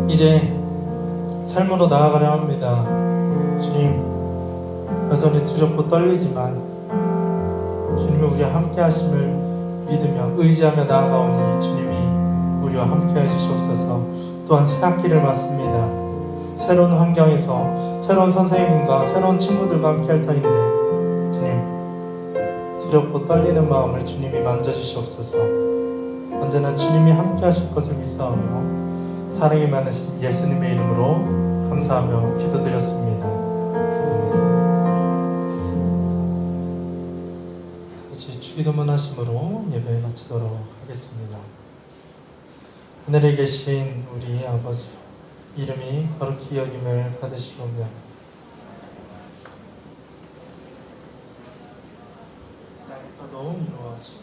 [SPEAKER 3] 이제 삶으로 나아가려 합니다. 주님, 여전히 두렵고 떨리지만 주님이 우리와 함께 하심을 믿으며 의지하며 나아가오니 주님이 우리와 함께 해주시옵소서. 또한 새 학기를 맞습니다. 새로운 환경에서 새로운 선생님과 새로운 친구들과 함께 할 터인데 주님, 두렵고 떨리는 마음을 주님이 만져주시옵소서. 언제나 주님이 함께 하실 것을 믿사오며 사랑이 많으신 예수님의 이름으로 감사하며 기도드렸습니다. 같이 주기도문 하심으로 예배 마치도록 하겠습니다. 하늘에 계신 우리 아버지, 이름이 거룩히 여김을 받으시오며 땅에서도 약속도 이루어주고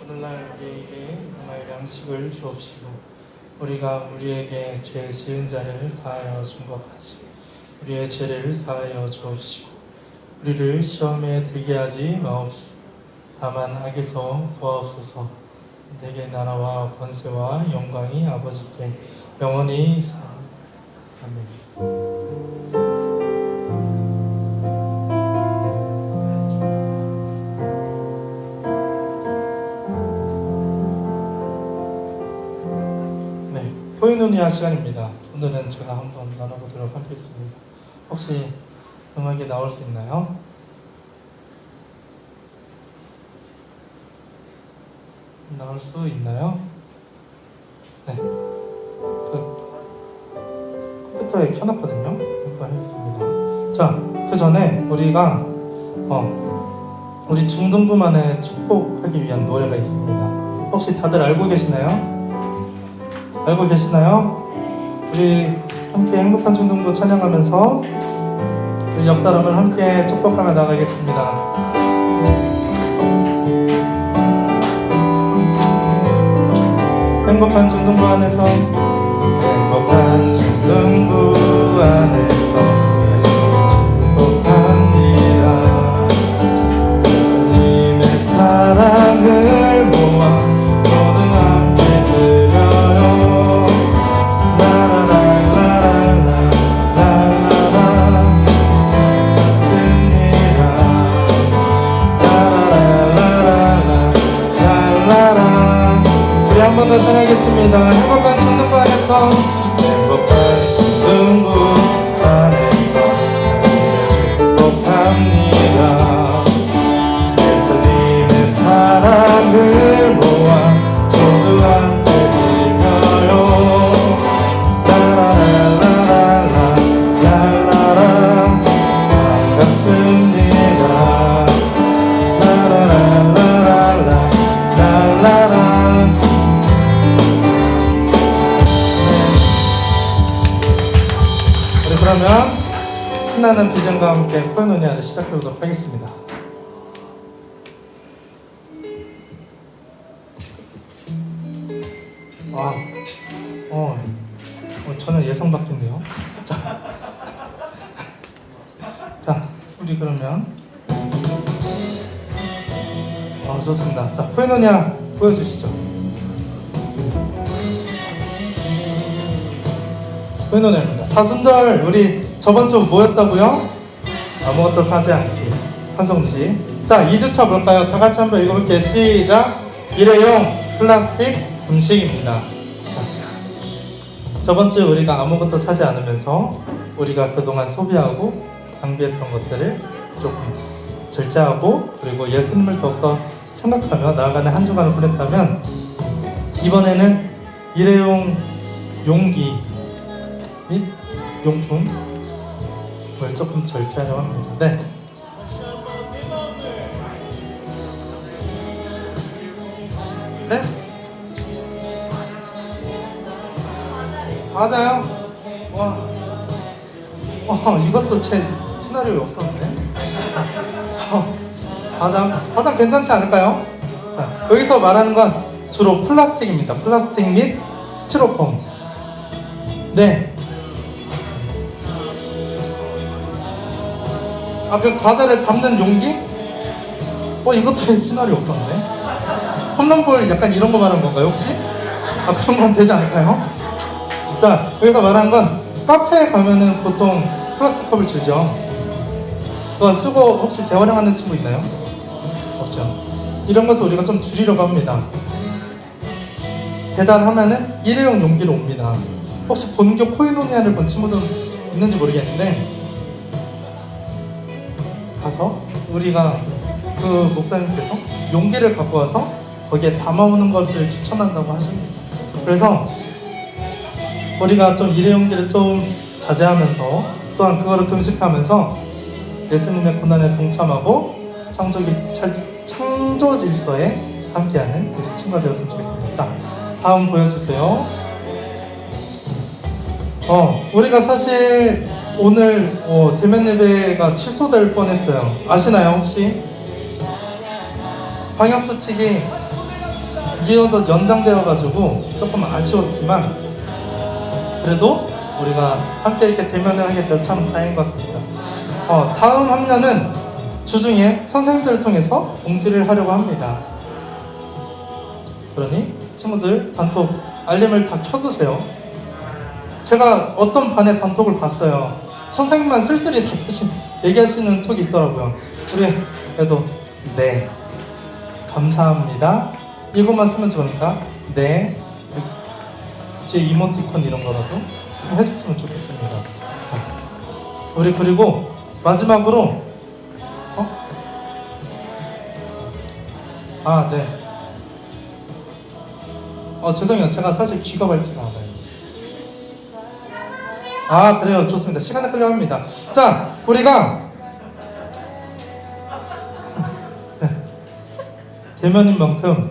[SPEAKER 3] 오늘날 우리에게 정말 양식을 주옵시고 우리가 우리에게 죄 지은 자를 사하여 준 것 같이 우리의 죄를 사하여 주옵시고 우리를 시험에 들게 하지 마옵시고 다만 악에서 구하옵소서. 내게 나라와 권세와 영광이 아버지께 영원히 있사오니 아멘. 코이노니아 시간입니다. 오늘은 제가 한번 나눠보도록 하겠습니다. 혹시 음악이 나올 수 있나요? 나올 수 있나요? 네. 컴퓨터에 켜놨거든요. 이거 하겠습니다. 자, 그 전에 우리가 우리 중등부만의 축복하기 위한 노래가 있습니다. 혹시 다들 알고 계시나요? 알고 계시나요? 우리 함께 행복한 중등부 찬양하면서 우리 옆 사람을 함께 축복하며 나가겠습니다. 행복한 중등부 안에서 행복한 중등부 안에서 축복합니다. 주님의 사랑을 모아 모두 함께 드려요. 라라라라라라라라 맞습니다. 라라라라라라라라 우리 한 번 더 찬양하겠습니다. 행복한 중등부 안에서 행복한 중등부 안에서 축복합니다. 예수님의 사랑을 모아 모두 함께 드려요. 라라라라라라라 반갑습니다. 라라라라라라라 그러면 신나는 비전과 함께 코에노니아를 시작해보도록 하겠습니다. 저는 예상 바뀐데요. 자, 우리 그러면 좋습니다. 자, 코에노니아 보여주시죠. 코에노니아입니다. 사순절 우리 저번 주 뭐였다고요? 아무것도 사지 않기 한송지. 자, 2주차 볼까요? 다 같이 한번 읽어볼게요. 시작. 일회용 플라스틱 음식입니다. 저번 주에 우리가 아무것도 사지 않으면서 우리가 그동안 소비하고 낭비했던 것들을 조금 절제하고 그리고 예수님을 더욱더 생각하며 나아가는 한 주간을 보냈다면 이번에는 일회용 용기 및 용품을 조금 절제하려고 합니다. 네. 네? 맞아요. 이것도 제 시나리오에 없었는데. 과장 괜찮지 않을까요? 자, 여기서 말하는 건 주로 플라스틱입니다. 플라스틱 및 스티로폼. 네. 그 과자를 담는 용기? 이것도 시나리오 없었네. 홈런볼 약간 이런 거 말하는 건가요, 혹시? 그런 건 되지 않을까요? 자, 여기서 말하는 건 카페에 가면은 보통 플라스틱 컵을 주죠. 그거 쓰고 혹시 재활용하는 친구 있나요? 없죠. 이런 것을 우리가 좀 줄이려고 합니다. 배달하면은 일회용 용기로 옵니다. 혹시 본교 코에노니아를 본 친구들 있는지 모르겠는데 가서 우리가 그 목사님께서 용기를 갖고 와서 거기에 담아오는 것을 추천한다고 하십니다. 그래서 우리가 좀 일회용기를 좀 자제하면서 또한 그거를 금식하면서 예수님의 고난에 동참하고 창조 질서에 함께하는 우리 친구가 되었으면 좋겠습니다. 자, 다음 보여주세요. 우리가 사실 오늘 대면 예배가 취소될 뻔했어요. 아시나요 혹시? 방역수칙이 이어져 연장되어가지고 조금 아쉬웠지만 그래도 우리가 함께 이렇게 대면을 하게 되어 참 다행인 것 같습니다. 다음 학년은 주중에 선생님들을 통해서 공지를 하려고 합니다. 그러니 친구들 단톡 알림을 다 켜두세요. 제가 어떤 반의 단톡을 봤어요. 선생님만 쓸쓸히 답하신 얘기하시는 톡이 있더라고요. 우리 그래도 네 감사합니다 이것만 쓰면 좋으니까 네 제 이모티콘 이런 거라도 좀 해줬으면 좋겠습니다. 자, 우리 그리고 마지막으로 네. 죄송해요. 제가 사실 귀가 밝지가 않아요. 그래요. 좋습니다. 시간을 끌려합니다. 자, 우리가 대면인 만큼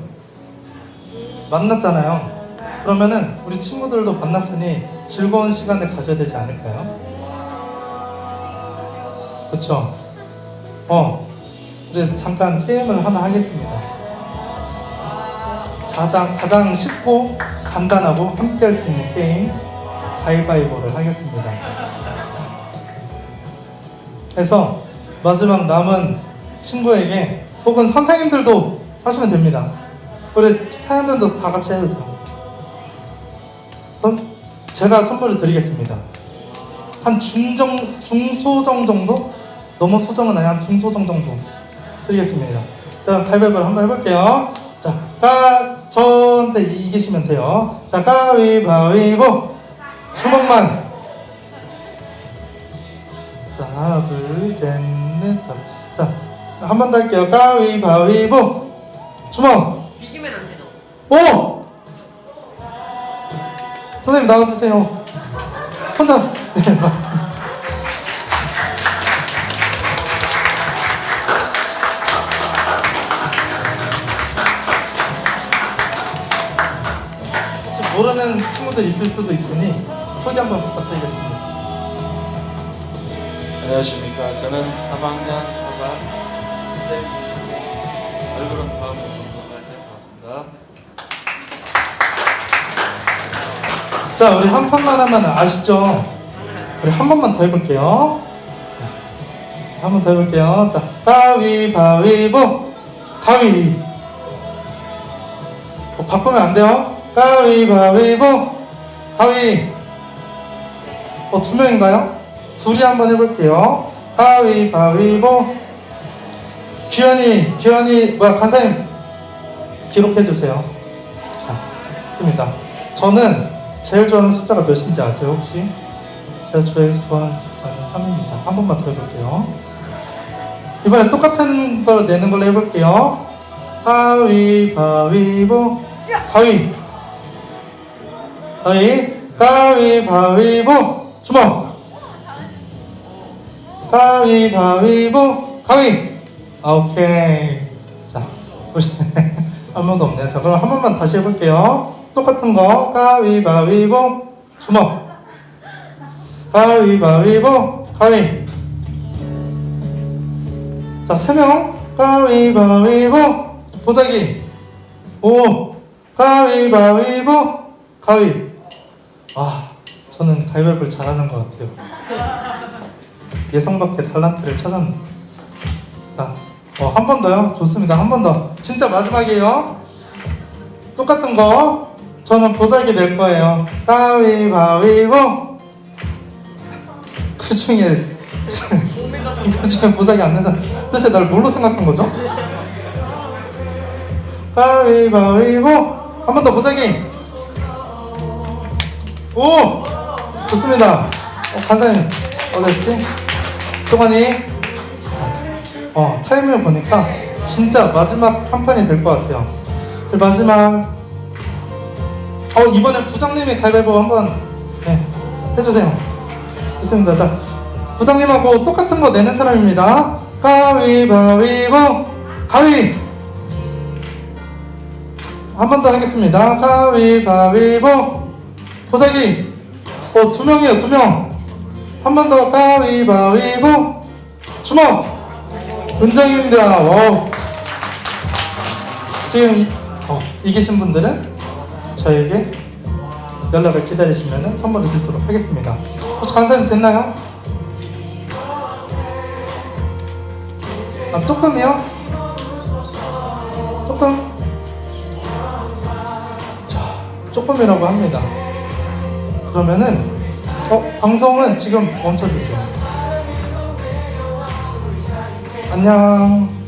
[SPEAKER 3] 만났잖아요. 그러면은 우리 친구들도 만났으니 즐거운 시간을 가져야 되지 않을까요? 그쵸? 그래서 잠깐 게임을 하나 하겠습니다. 가장 쉽고 간단하고 함께 할 수 있는 게임 가위바위보를 하겠습니다. 그래서 마지막 남은 친구에게 혹은 선생님들도 하시면 됩니다. 우리 사연들도 다 같이 해도 돼요. 제가 선물을 드리겠습니다. 한 중소정 정도? 너무 소정은 아니야. 한 중소정 정도 드리겠습니다. 자, 가위바위보를 한번 해볼게요. 자, 저한테 이기시면 돼요. 자, 가위바위보. 주먹만. 자, 하나, 둘, 셋, 넷, 다섯. 자, 한 번 더 할게요. 가위바위보. 주먹.
[SPEAKER 4] 이기면 안 되나?
[SPEAKER 3] 오! 선생님 나와주세요. 혼자. 네, 지금 모르는 친구들 있을 수도 있으니 소개 한번 부탁드리겠습니다.
[SPEAKER 5] 안녕하십니까. 저는 3학년 4반 쌤 얼굴은 다음에 반갑습니다.
[SPEAKER 3] 자, 우리 한 판만 하면 아쉽죠? 우리 한 번만 더 해볼게요. 한 번 더 해볼게요. 자, 가위바위보. 가위. 바꾸면 안 돼요. 가위바위보. 가위. 두 명인가요? 둘이 한번 해볼게요. 가위바위보. 규현이, 간사님 기록해주세요. 자, 있습니다. 저는 제일 좋아하는 숫자가 몇인지 아세요, 혹시? 제가 제일 좋아하는 숫자는 3입니다. 한 번만 더 해볼게요. 이번에 똑같은 걸 내는 걸로 해볼게요. 가위바위보. 가위바위보. 주먹. 가위바위보. 가위. 오케이. 자, 우리 아무도 없네요. 자, 그럼 한 번만 다시 해볼게요. 똑같은 거. 가위바위보. 주먹. 가위바위보. 가위. 자, 3명. 가위바위보. 보자기. 오. 가위바위보. 가위. 저는 가위바위보를 잘하는 것 같아요. 예성밖에 탤런트를 찾았네. 자, 한 번 더요. 좋습니다. 한 번 더. 진짜 마지막이에요. 똑같은 거. 저는 보자기 낼 거예요. 가위바위보. 그 중에 보자기 안 낸 사람 도대체 날 뭘로 생각한 거죠? 가위바위보. 한 번 더 보자기. 오! 좋습니다. 간사님 어땠지? 송환이. 타이밍을 보니까 진짜 마지막 한 판이 될 것 같아요. 마지막. 이번에 부장님이 가위바위보 한번 해주세요. 좋습니다. 자, 부장님하고 똑같은 거 내는 사람입니다. 가위바위보. 가위. 한 번 더 하겠습니다. 가위바위보. 보자기. 2명이에요. 2명. 한 번 더. 가위바위보. 주먹. 은정입니다. 지금 이기신 분들은 저에게 연락을 기다리시면 선물을 드리도록 하겠습니다. 혹시 감사님 됐나요? 조금이요? 조금? 자, 조금이라고 합니다. 그러면은 방송은 지금 멈춰주세요. 안녕.